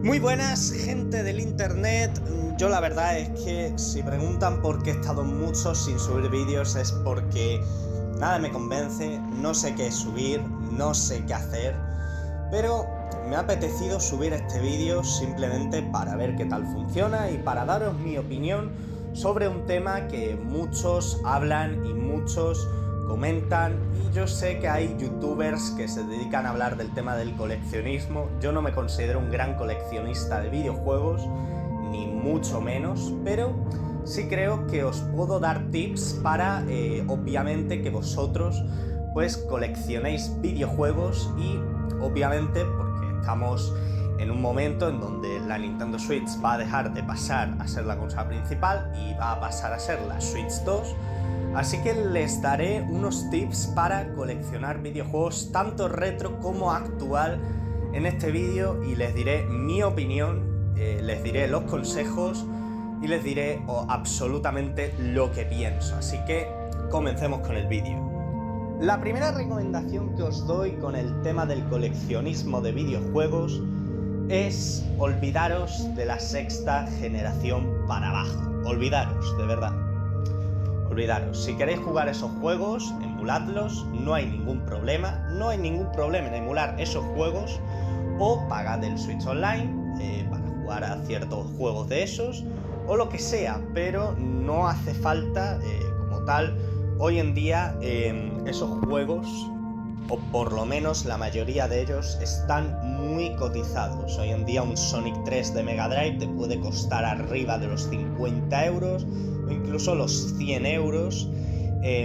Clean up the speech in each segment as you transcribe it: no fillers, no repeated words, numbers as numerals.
Muy buenas, gente del internet. Yo la verdad es que si preguntan por qué he estado mucho sin subir vídeos es porque nada me convence, no sé qué subir, no sé qué hacer, pero me ha apetecido subir este vídeo simplemente para ver qué tal funciona y para daros mi opinión sobre un tema que muchos hablan y muchos comentan, y yo sé que hay youtubers que se dedican a hablar del tema del coleccionismo. Yo no me considero un gran coleccionista de videojuegos, ni mucho menos, pero sí creo que os puedo dar tips para, obviamente, que vosotros pues coleccionéis videojuegos y, obviamente, porque estamos en un momento en donde la Nintendo Switch va a dejar de pasar a ser la consola principal y va a pasar a ser la Switch 2, así que les daré unos tips para coleccionar videojuegos tanto retro como actual en este vídeo, y les diré mi opinión, les diré los consejos y les diré absolutamente lo que pienso. Así que comencemos con el vídeo. La primera recomendación que os doy con el tema del coleccionismo de videojuegos es olvidaros de la sexta generación para abajo. Olvidaros, de verdad. Olvidaros. Si queréis jugar esos juegos, emuladlos, no hay ningún problema. No hay ningún problema en emular esos juegos, o pagad el Switch Online para jugar a ciertos juegos de esos, o lo que sea, pero no hace falta como tal. Hoy en día esos juegos, o por lo menos la mayoría de ellos, están muy cotizados. Hoy en día un Sonic 3 de Mega Drive te puede costar arriba de los 50 euros o incluso los 100 euros,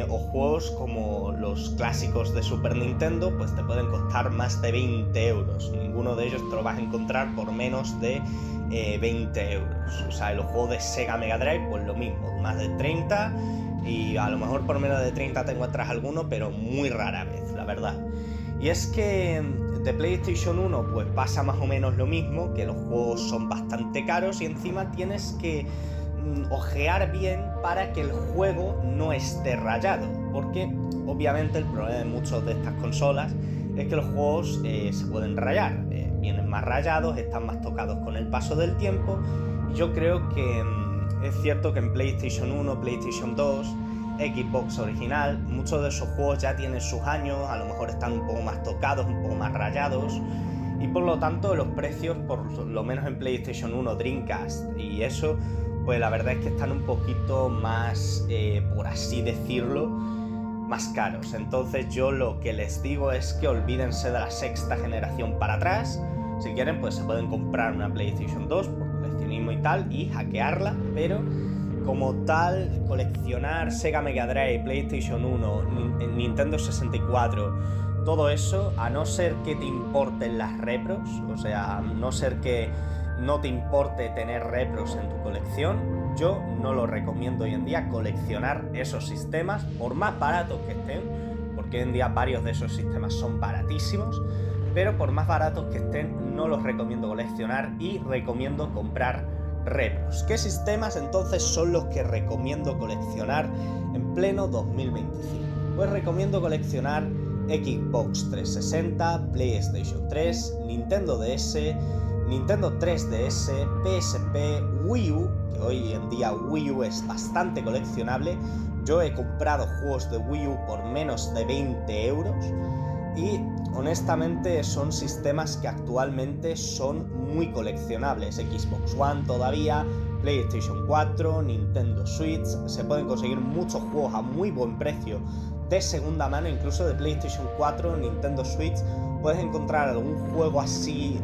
o juegos como los clásicos de Super Nintendo pues te pueden costar más de 20 euros. Ninguno de ellos te lo vas a encontrar por menos de 20 euros. O sea, los juegos de Sega Mega Drive pues lo mismo, más de 30, y a lo mejor por menos de 30 te encuentras alguno, pero muy rara vez, la verdad. Y es que de PlayStation 1 pues pasa más o menos lo mismo, que los juegos son bastante caros y encima tienes que ojear bien para que el juego no esté rayado, porque obviamente el problema de muchas de estas consolas es que los juegos se pueden rayar, vienen más rayados, están más tocados con el paso del tiempo. Y yo creo que es cierto que en PlayStation 1, PlayStation 2, Xbox original, muchos de esos juegos ya tienen sus años, a lo mejor están un poco más tocados, un poco más rayados, y por lo tanto los precios, por lo menos en PlayStation 1, Dreamcast y eso, pues la verdad es que están un poquito más, por así decirlo, más caros. Entonces yo lo que les digo es que olvídense de la sexta generación para atrás. Si quieren pues se pueden comprar una PlayStation 2 por coleccionismo y tal y hackearla, pero como tal coleccionar Sega Mega Drive, PlayStation 1, Nintendo 64, todo eso, a no ser que te importen las repros, o sea, a no ser que no te importe tener repros en tu colección, yo no lo recomiendo hoy en día coleccionar esos sistemas, por más baratos que estén, porque hoy en día varios de esos sistemas son baratísimos, pero por más baratos que estén no los recomiendo coleccionar y recomiendo comprar repros. ¿Qué sistemas entonces son los que recomiendo coleccionar en pleno 2025? Pues recomiendo coleccionar Xbox 360, PlayStation 3, Nintendo DS, Nintendo 3DS, PSP, Wii U, que hoy en día Wii U es bastante coleccionable. Yo he comprado juegos de Wii U por menos de 20 euros y honestamente son sistemas que actualmente son muy coleccionables. Xbox One todavía, PlayStation 4, Nintendo Switch, se pueden conseguir muchos juegos a muy buen precio de segunda mano, incluso de PlayStation 4, Nintendo Switch, puedes encontrar algún juego así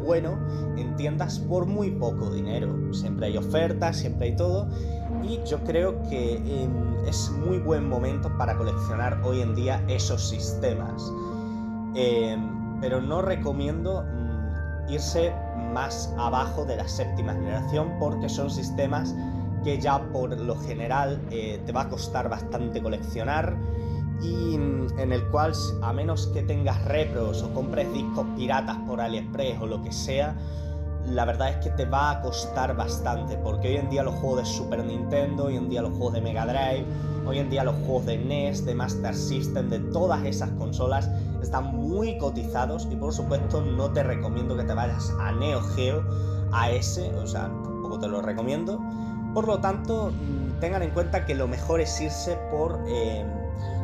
bueno en tiendas por muy poco dinero. Siempre hay ofertas, siempre hay todo, y yo creo que es muy buen momento para coleccionar hoy en día esos sistemas, pero no recomiendo irse más abajo de la séptima generación, porque son sistemas que ya por lo general te va a costar bastante coleccionar, y en el cual, a menos que tengas repros o compres discos piratas por AliExpress o lo que sea, la verdad es que te va a costar bastante, porque hoy en día los juegos de Super Nintendo, hoy en día los juegos de Mega Drive, hoy en día los juegos de NES, de Master System, de todas esas consolas están muy cotizados y por supuesto no te recomiendo que te vayas a Neo Geo, a ese, o sea, tampoco te lo recomiendo. Por lo tanto, tengan en cuenta que lo mejor es irse por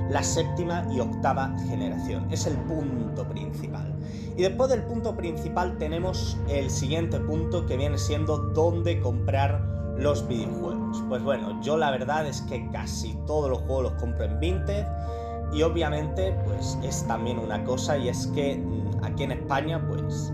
la séptima y octava generación. Es el punto principal. Y después del punto principal tenemos el siguiente punto, que viene siendo dónde comprar los videojuegos. Pues bueno, yo la verdad es que casi todos los juegos los compro en Vinted. Y obviamente pues es también una cosa, y es que aquí en España pues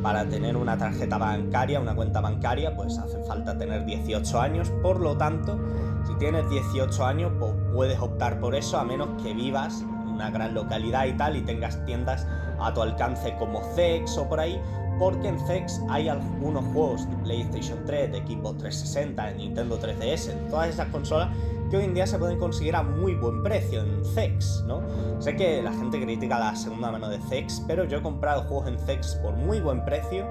para tener una tarjeta bancaria, una cuenta bancaria, pues hace falta tener 18 años. Por lo tanto, si tienes 18 años, pues puedes optar por eso, a menos que vivas en una gran localidad y tal y tengas tiendas a tu alcance como CEX o por ahí, porque en CEX hay algunos juegos de PlayStation 3, de Xbox 360, de Nintendo 3DS, de todas esas consolas que hoy en día se pueden conseguir a muy buen precio en CEX, ¿no? Sé que la gente critica la segunda mano de CEX, pero yo he comprado juegos en CEX por muy buen precio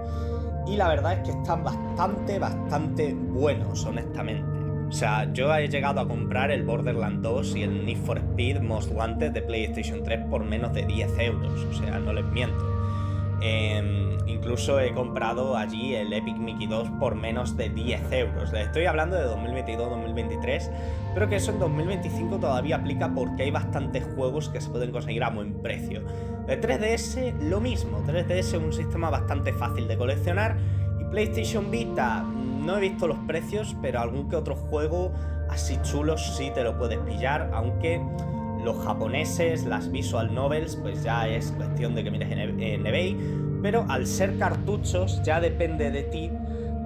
y la verdad es que están bastante buenos, honestamente. O sea, yo he llegado a comprar el Borderlands 2 y el Need for Speed Most Wanted de PlayStation 3 por menos de 10 euros, o sea, no les miento. Incluso he comprado allí el Epic Mickey 2 por menos de 10 euros. Les estoy hablando de 2022-2023, pero que eso en 2025 todavía aplica porque hay bastantes juegos que se pueden conseguir a buen precio. De 3DS lo mismo, 3DS es un sistema bastante fácil de coleccionar, y PlayStation Vita no he visto los precios, pero algún que otro juego así chulos sí te lo puedes pillar, aunque los japoneses, las visual novels, pues ya es cuestión de que mires en eBay, pero al ser cartuchos ya depende de ti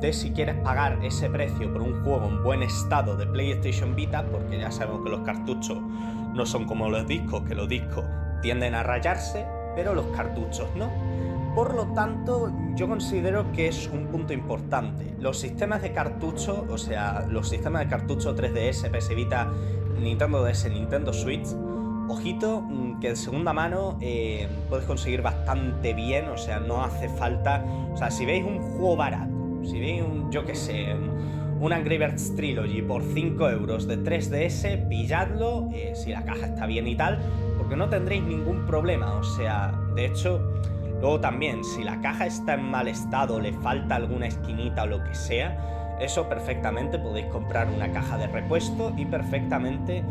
de si quieres pagar ese precio por un juego en buen estado de PlayStation Vita, porque ya sabemos que los cartuchos no son como los discos, que los discos tienden a rayarse, pero los cartuchos no. Por lo tanto, yo considero que es un punto importante. Los sistemas de cartucho, o sea, los sistemas de cartucho 3DS, PS Vita, Nintendo DS, Nintendo Switch, ojito, que de segunda mano puedes conseguir bastante bien, o sea, no hace falta. O sea, si veis un juego barato, si veis yo que sé, un Angry Birds Trilogy por 5 euros de 3DS, pilladlo, si la caja está bien y tal, porque no tendréis ningún problema. O sea, de hecho, luego también, si la caja está en mal estado, le falta alguna esquinita o lo que sea, eso perfectamente podéis comprar una caja de repuesto y perfectamente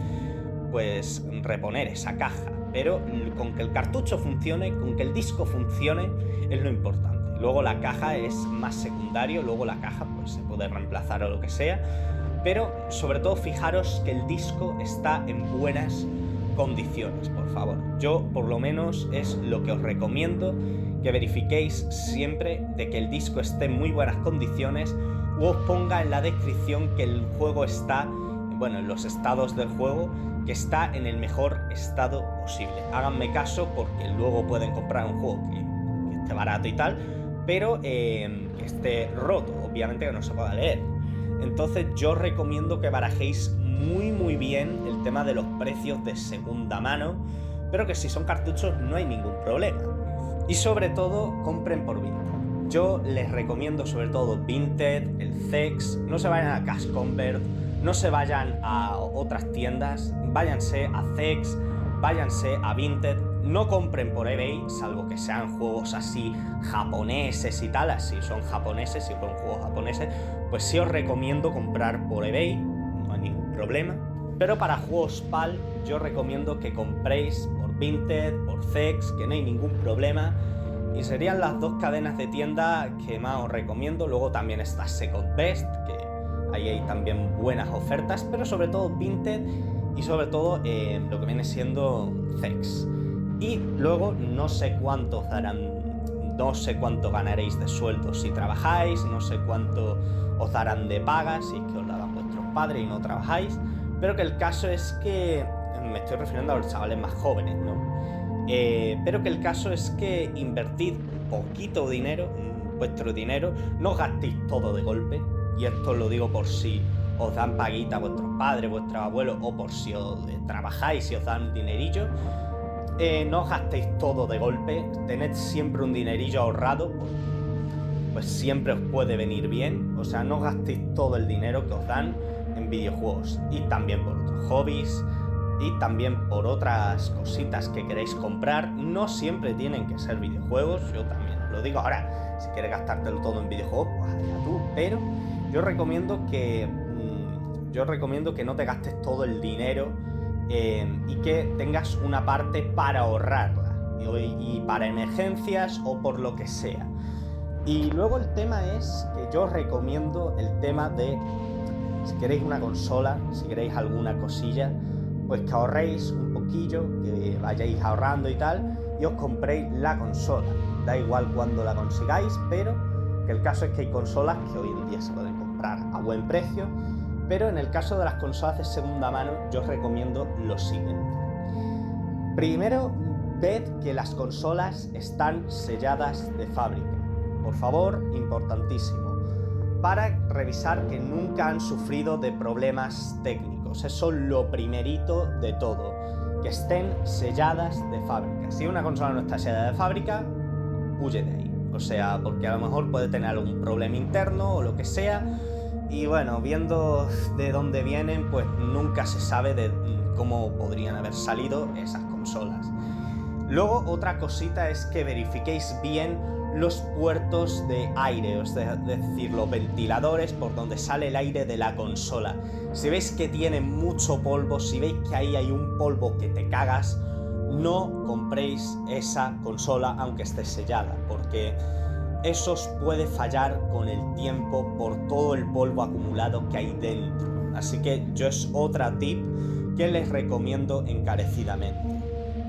pues reponer esa caja. Pero con que el cartucho funcione, con que el disco funcione, es lo importante. Luego la caja es más secundario, luego la caja pues se puede reemplazar o lo que sea, pero sobre todo fijaros que el disco está en buenas condiciones, por favor. Yo por lo menos es lo que os recomiendo, que verifiquéis siempre de que el disco esté en muy buenas condiciones, o os ponga en la descripción que el juego está, bueno, en los estados del juego, que está en el mejor estado posible. Háganme caso, porque luego pueden comprar un juego que esté barato y tal, pero que esté roto, obviamente que no se pueda leer. Entonces yo recomiendo que barajéis muy bien el tema de los precios de segunda mano, pero que si son cartuchos no hay ningún problema. Y sobre todo, compren por Vinted. Yo les recomiendo sobre todo Vinted, el CEX, no se vayan a Cash Convert, no se vayan a otras tiendas, váyanse a CEX, váyanse a Vinted. No compren por eBay, salvo que sean juegos así japoneses y tal. Así son japoneses, si son juegos japoneses, pues sí os recomiendo comprar por eBay, no hay ningún problema. Pero para juegos PAL yo recomiendo que compréis por Vinted, por CEX, que no hay ningún problema. Y serían las dos cadenas de tienda que más os recomiendo. Luego también está Second Best, que ahí hay también buenas ofertas, pero sobre todo Vinted y sobre todo lo que viene siendo CEX. Y luego no sé cuánto os darán, no sé cuánto ganaréis de sueldo si trabajáis, no sé cuánto os darán de paga si es que os la dan vuestros padres y no trabajáis, pero que el caso es que, me estoy refiriendo a los chavales más jóvenes, ¿no? Pero que el caso es que invertid poquito dinero, vuestro dinero, no os gastéis todo de golpe, y esto lo digo por si os dan paguita a vuestros padres, vuestros abuelos, o por si os trabajáis y os dan dinerillo. No os gastéis todo de golpe, tened siempre un dinerillo ahorrado, pues siempre os puede venir bien. O sea, no gastéis todo el dinero que os dan en videojuegos, y también por otros hobbies, y también por otras cositas que queréis comprar. No siempre tienen que ser videojuegos, yo también os lo digo. Ahora, si quieres gastártelo todo en videojuegos, pues allá tú, pero yo recomiendo que no te gastes todo el dinero y que tengas una parte para ahorrarla y para emergencias o por lo que sea. Y luego el tema es que yo os recomiendo el tema de, si queréis una consola, si queréis alguna cosilla, pues que ahorréis un poquillo, que vayáis ahorrando y tal, y os compréis la consola. Da igual cuando la consigáis, pero que el caso es que hay consolas que hoy en día se pueden comprar a buen precio, pero en el caso de las consolas de segunda mano yo os recomiendo lo siguiente. Primero, ved que las consolas están selladas de fábrica. Por favor, importantísimo, para revisar que nunca han sufrido de problemas técnicos. Eso es lo primerito de todo, que estén selladas de fábrica. Si una consola no está sellada de fábrica, huye de ahí. O sea, porque a lo mejor puede tener algún problema interno o lo que sea, y bueno, viendo de dónde vienen, pues nunca se sabe de cómo podrían haber salido esas consolas. Luego, otra cosita es que verifiquéis bien los puertos de aire, es decir, los ventiladores por donde sale el aire de la consola. Si veis que tiene mucho polvo, si veis que ahí hay un polvo que te cagas, no compréis esa consola aunque esté sellada, porque eso os puede fallar con el tiempo por todo el polvo acumulado que hay dentro. Así que yo es otra tip que les recomiendo encarecidamente.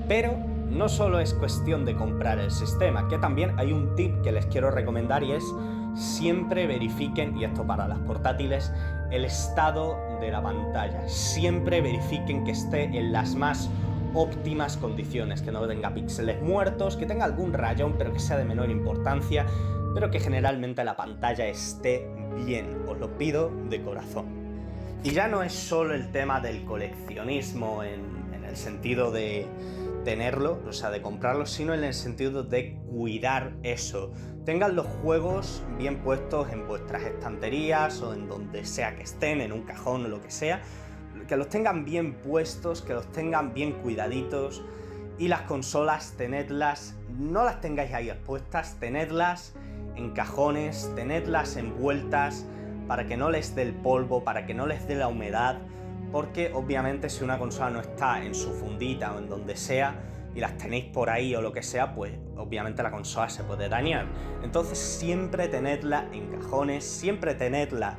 Pero no solo es cuestión de comprar el sistema, que también hay un tip que les quiero recomendar, y es siempre verifiquen, y esto para las portátiles, el estado de la pantalla. Siempre verifiquen que esté en las más óptimas condiciones, que no tenga píxeles muertos, que tenga algún rayón pero que sea de menor importancia, pero que generalmente la pantalla esté bien. Os lo pido de corazón. Y ya no es solo el tema del coleccionismo en el sentido de tenerlo, o sea, de comprarlo, sino en el sentido de cuidar eso. Tengan los juegos bien puestos en vuestras estanterías o en donde sea que estén, en un cajón o lo que sea, que los tengan bien puestos, que los tengan bien cuidaditos. Y las consolas, tenedlas, no las tengáis ahí expuestas, tenedlas en cajones, tenedlas envueltas para que no les dé el polvo, para que no les dé la humedad, porque obviamente si una consola no está en su fundita o en donde sea y las tenéis por ahí o lo que sea, pues obviamente la consola se puede dañar. Entonces siempre tenedla en cajones, siempre tenedla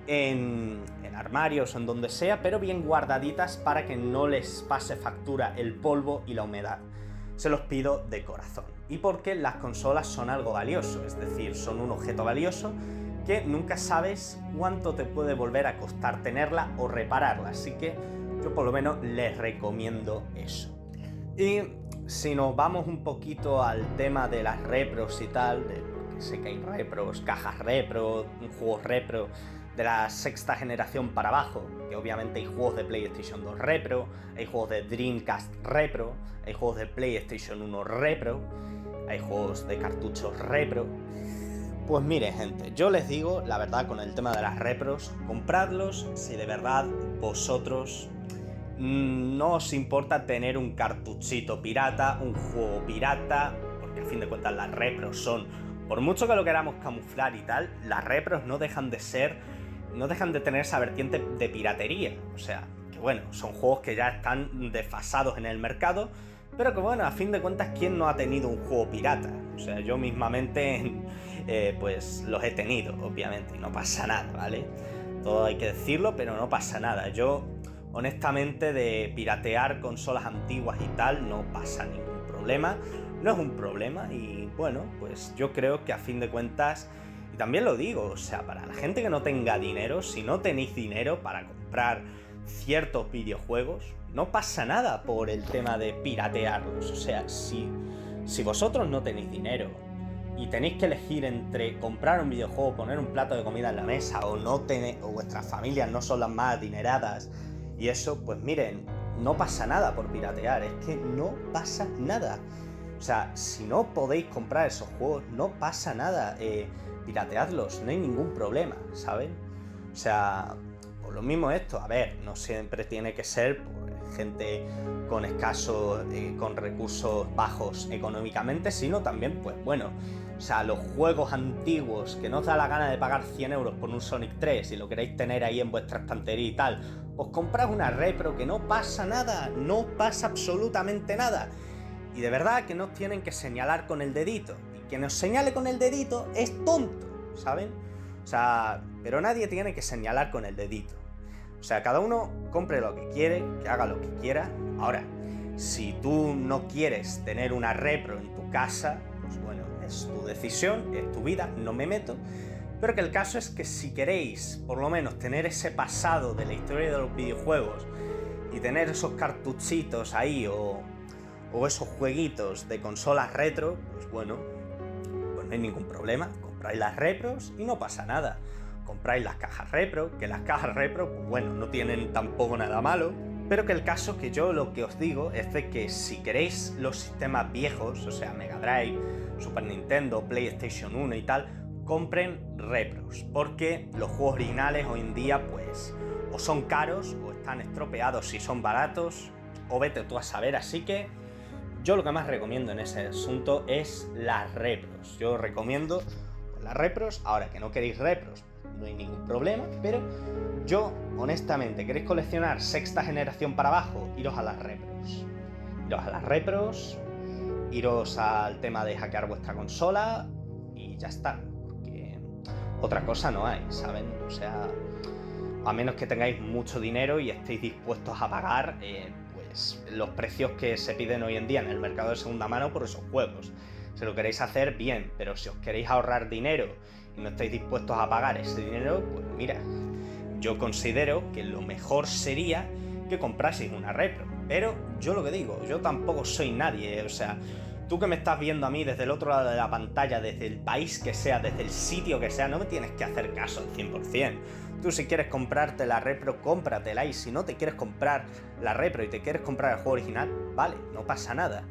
en armarios o en donde sea, pero bien guardaditas para que no les pase factura el polvo y la humedad. Se los pido de corazón. Y porque las consolas son algo valioso, es decir, son un objeto valioso que nunca sabes cuánto te puede volver a costar tenerla o repararla, así que yo por lo menos les recomiendo eso. Y si nos vamos un poquito al tema de las repros y tal, porque sé que hay repros, cajas repro, juegos repro de la sexta generación para abajo, que obviamente hay juegos de PlayStation 2 repro, hay juegos de Dreamcast repro, hay juegos de PlayStation 1 repro, hay juegos de cartuchos repro. Pues mire, gente, yo les digo la verdad con el tema de las repros, compradlos si de verdad vosotros no os importa tener un cartuchito pirata, un juego pirata, porque a fin de cuentas las repros son, por mucho que lo queramos camuflar y tal, las repros no dejan de tener esa vertiente de piratería. O sea, que bueno, son juegos que ya están desfasados en el mercado, pero que bueno, a fin de cuentas, ¿quién no ha tenido un juego pirata? O sea, yo mismamente pues los he tenido, obviamente, y no pasa nada, ¿vale? Todo hay que decirlo, pero no pasa nada. Yo, honestamente, de piratear consolas antiguas y tal, no pasa ningún problema. No es un problema y bueno, pues yo creo que a fin de cuentas, y también lo digo, o sea, para la gente que no tenga dinero, si no tenéis dinero para comprar ciertos videojuegos, no pasa nada por el tema de piratearlos. O sea, si vosotros no tenéis dinero y tenéis que elegir entre comprar un videojuego, poner un plato de comida en la mesa, o vuestras familias no son las más adineradas y eso, pues miren, no pasa nada por piratear, es que no pasa nada. O sea, si no podéis comprar esos juegos, no pasa nada, pirateadlos, no hay ningún problema, ¿saben? O sea, por lo mismo esto, a ver, no siempre tiene que ser gente con escasos, con recursos bajos económicamente, sino también, pues bueno, o sea, los juegos antiguos que no os da la gana de pagar 100 euros por un Sonic 3 y lo queréis tener ahí en vuestra estantería y tal, pues comprad una repro, que no pasa nada, no pasa absolutamente nada. Y de verdad que no os tienen que señalar con el dedito. Y quien os señale con el dedito es tonto, ¿saben? O sea, pero nadie tiene que señalar con el dedito. O sea, cada uno compre lo que quiere, que haga lo que quiera. Ahora, si tú no quieres tener una repro en tu casa, pues bueno, es tu decisión, es tu vida, no me meto. Pero que el caso es que si queréis, por lo menos, tener ese pasado de la historia de los videojuegos y tener esos cartuchitos ahí o esos jueguitos de consolas retro, pues bueno, pues no hay ningún problema. Compráis las repros y no pasa nada. Compráis las cajas repro, que las cajas repro, pues bueno, no tienen tampoco nada malo. Pero que el caso que yo lo que os digo es de que si queréis los sistemas viejos, o sea, Mega Drive, Super Nintendo, PlayStation 1 y tal, compren repros, porque los juegos originales hoy en día pues o son caros o están estropeados si son baratos, o vete tú a saber. Así que yo lo que más recomiendo en ese asunto es las repros. Yo recomiendo las repros. Ahora, que no queréis repros, no hay ningún problema, pero yo, honestamente, queréis coleccionar sexta generación para abajo, iros a las repros. Iros a las repros, iros al tema de hackear vuestra consola y ya está, porque otra cosa no hay, ¿saben? O sea, a menos que tengáis mucho dinero y estéis dispuestos a pagar pues los precios que se piden hoy en día en el mercado de segunda mano por esos juegos. Si lo queréis hacer, bien, pero si os queréis ahorrar dinero y no estáis dispuestos a pagar ese dinero, pues mira, yo considero que lo mejor sería que compraseis una repro. Pero yo lo que digo, yo tampoco soy nadie, o sea, tú que me estás viendo a mí desde el otro lado de la pantalla, desde el país que sea, desde el sitio que sea, no me tienes que hacer caso al 100%. Tú si quieres comprarte la repro, cómpratela, y si no te quieres comprar la repro y te quieres comprar el juego original, vale, no pasa nada.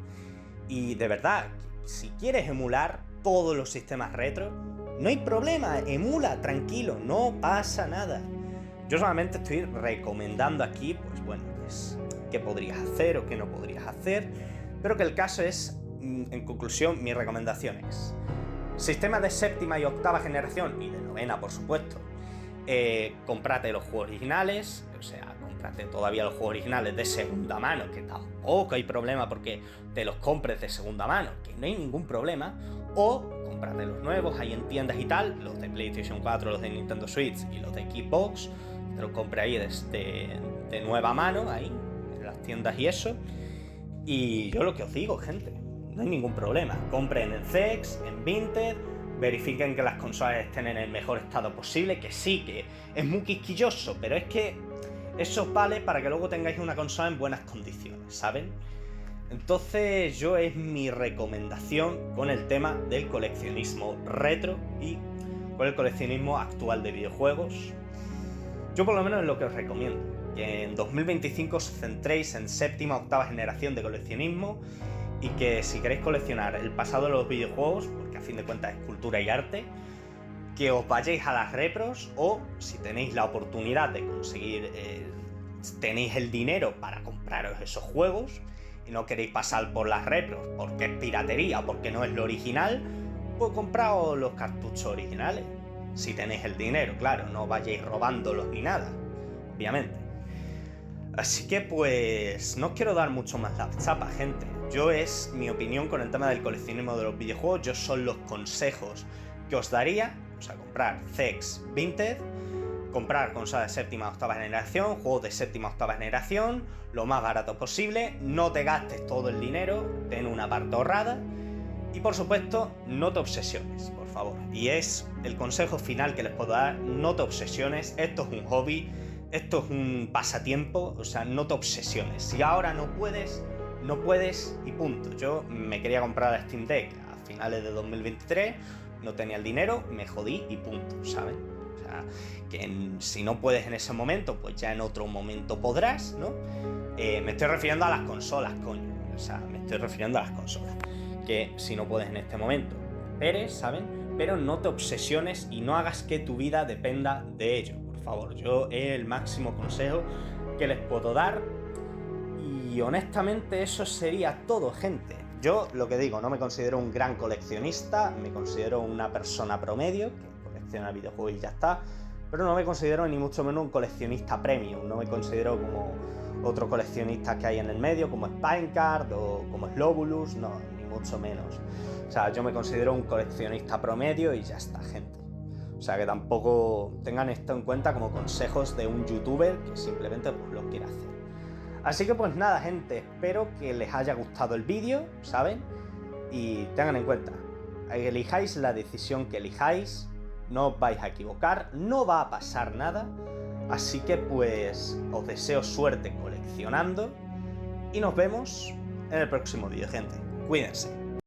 Y de verdad, si quieres emular todos los sistemas retro, no hay problema, emula, tranquilo, no pasa nada. Yo solamente estoy recomendando aquí, pues bueno, pues qué podrías hacer o qué no podrías hacer, pero que el caso es, en conclusión, mi recomendación es sistema de séptima y octava generación, y de novena, por supuesto. Cómprate los juegos originales, o sea, cómprate todavía los juegos originales de segunda mano, que tampoco hay problema porque te los compres de segunda mano, que no hay ningún problema, o cómprate los nuevos, ahí en tiendas y tal, los de PlayStation 4, los de Nintendo Switch y los de Xbox, te los compré ahí de nueva mano, ahí, en las tiendas y eso. Y yo lo que os digo, gente, no hay ningún problema, compren en CEX, en Vinted, verifiquen que las consolas estén en el mejor estado posible, que sí, que es muy quisquilloso, pero es que eso vale para que luego tengáis una consola en buenas condiciones, ¿saben? Entonces yo es mi recomendación con el tema del coleccionismo retro y con el coleccionismo actual de videojuegos. Yo por lo menos es lo que os recomiendo, que en 2025 os centréis en séptima o octava generación de coleccionismo, y que si queréis coleccionar el pasado de los videojuegos, porque a fin de cuentas es cultura y arte, que os vayáis a las repros, o si tenéis la oportunidad de conseguir, tenéis el dinero para compraros esos juegos y no queréis pasar por las repros porque es piratería o porque no es lo original, pues compraos los cartuchos originales. Si tenéis el dinero, claro, no vayáis robándolos ni nada, obviamente. Así que pues no os quiero dar mucho más la chapa, gente. Yo es mi opinión con el tema del coleccionismo de los videojuegos. Yo son los consejos que os daría. O sea, comprar CEX Vinted, comprar consolas de séptima o octava generación, juegos de séptima o octava generación, lo más barato posible. No te gastes todo el dinero, ten una parte ahorrada. Y por supuesto, no te obsesiones, por favor. Y es el consejo final que les puedo dar: no te obsesiones. Esto es un hobby, esto es un pasatiempo, o sea, no te obsesiones. Si ahora no puedes, no puedes y punto. Yo me quería comprar la Steam Deck a finales de 2023, no tenía el dinero, me jodí y punto, ¿saben? O sea, que si no puedes en ese momento, pues ya en otro momento podrás, ¿no? Me estoy refiriendo a las consolas, coño. O sea, me estoy refiriendo a las consolas. Que si no puedes en este momento, esperes, ¿saben? Pero no te obsesiones y no hagas que tu vida dependa de ello, por favor. Yo es el máximo consejo que les puedo dar. Y honestamente eso sería todo, gente. Yo lo que digo, no me considero un gran coleccionista, me considero una persona promedio que colecciona videojuegos y ya está, pero no me considero ni mucho menos un coleccionista premium, no me considero como otros coleccionistas que hay en el medio, como Spinecart o como Slobulus, no, ni mucho menos. O sea, yo me considero un coleccionista promedio y ya está, gente. O sea, que tampoco tengan esto en cuenta como consejos de un youtuber que simplemente pues lo quiere hacer. Así que pues nada, gente, espero que les haya gustado el vídeo, ¿saben? Y tengan en cuenta, elijáis la decisión que elijáis, no os vais a equivocar, no va a pasar nada. Así que pues os deseo suerte coleccionando y nos vemos en el próximo vídeo, gente. Cuídense.